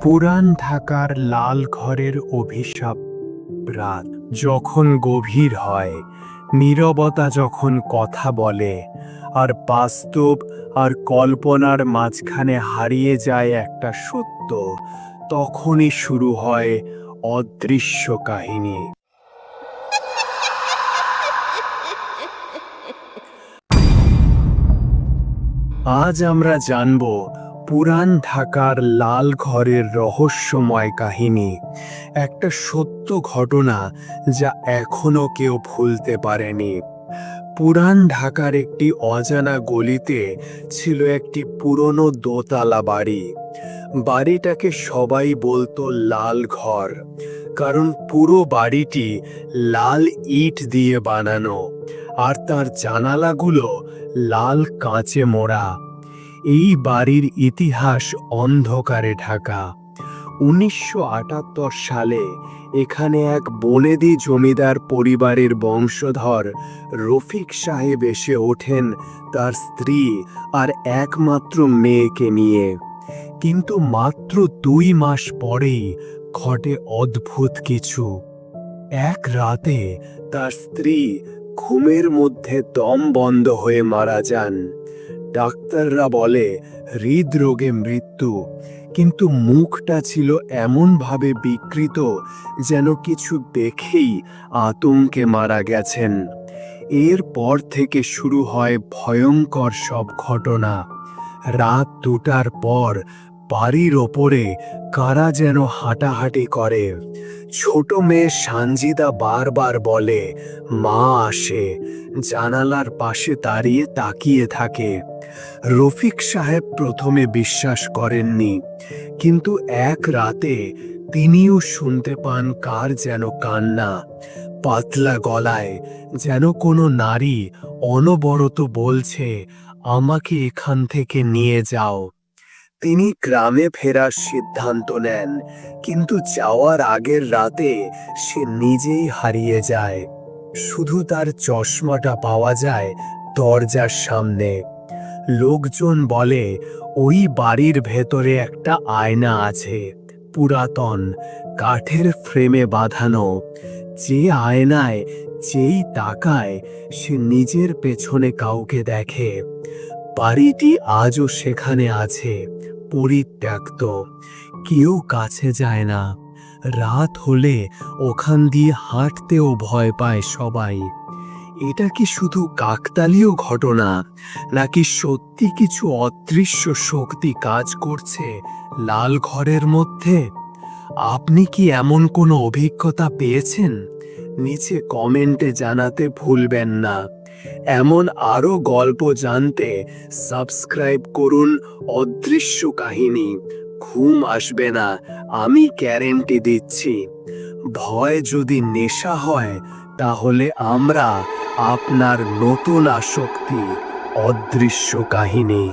পুরান ঢাকার লাল ঘরের অভিশাপ। রাত যখন গভীর হয়, নীরবতা যখন কথা বলে, আর বাস্তব আর কল্পনার মাঝখানে হারিয়ে যায় একটা সত্য, তখনই শুরু হয় অদৃশ্য কাহিনী। আজ আমরা জানব পুরান ঢাকার লাল ঘরের রহস্যময় কাহিনী, একটা সত্য ঘটনা যা এখনো কেউ ভুলতে পারেনি। পুরান ঢাকার একটি অজানা গলিতে ছিল একটি পুরনো দোতলা বাড়ি। বাড়িটাকে সবাই বলতো লাল ঘর, কারণ পুরো বাড়িটি লাল ইট দিয়ে বানানো, আর তার জানালাগুলো লাল কাঁচে মোড়া। এই বাড়ির ইতিহাস অন্ধকারে ঢাকা। 1978 সালে এখানে এক বনেদি জমিদার পরিবারের বংশধর রফিক সাহেব এসে ওঠেন তার স্ত্রী আর একমাত্র মেয়েকে নিয়ে। কিন্তু মাত্র 2 মাস পরেই ঘটে অদ্ভুত কিছু। এক রাতে তার স্ত্রী ঘুমের মধ্যে দম বন্ধ হয়ে মারা যান। ডাক্তাররা বলে হৃদরোগে মৃত্যু, কিন্তু মুখটা ছিল এমনভাবে বিকৃত যেন কিছু দেখেই আতঙ্কে মারা গেছেন। এরপর থেকে শুরু হয় ভয়ঙ্কর সব ঘটনা। রাত 2টার পর বাড়ির ওপরে কারা যেন হাঁটাহাঁটি করে। ছোট মেয়ে সানজিদা বারবার বলে মা আসে, জানালার পাশে দাঁড়িয়ে তাকিয়ে থাকে। রফিক সাহেব প্রথমে বিশ্বাস করেননি, কিন্তু এক রাতে তিনিও শুনতে পান কার যেন কান্না, পাতলা গলায়, যেন কোনো নারী অনবরত বলছে আমাকে এখান থেকে নিয়ে যাও। তিনি গ্রামে ফেরার সিদ্ধান্ত নেন, কিন্তু যাওয়ার আগের রাতে সে নিজেই হারিয়ে যায়। শুধু তার চশমাটা পাওয়া যায় দরজার সামনে। লোকজন বলে ওই বাড়ির ভেতরে একটা আয়না আছে, পুরাতন, কাঠের ফ্রেমে বাঁধানো। যে আয়নায় যেই তাকায় সে নিজের পেছনে কাউকে দেখে। বাড়িটি আজও সেখানে আছে, পরিত্যক্ত, কেউ কাছে যায় না। রাত হলে ওখান দিয়ে হাঁটতেও ভয় পায় সবাই। এটা কি শুধু কাকতালীয় ঘটনা, নাকি সত্যি কিছু অদৃশ্য শক্তি কাজ করছে লাল ঘরের মধ্যে? আপনি কি এমন কোনো অভিজ্ঞতা পেয়েছেন? নিচে কমেন্টে জানাতে ভুলবেন না। এমন আরও গল্প জানতে সাবস্ক্রাইব করুন অদৃশ্য কাহিনী। ঘুম আসবে না, আমি গ্যারেন্টি দিচ্ছি। ভয় যদি নেশা হয়, তাহলে আমরা আপনার নতুন আসক্তি, অদৃশ্য কাহিনী।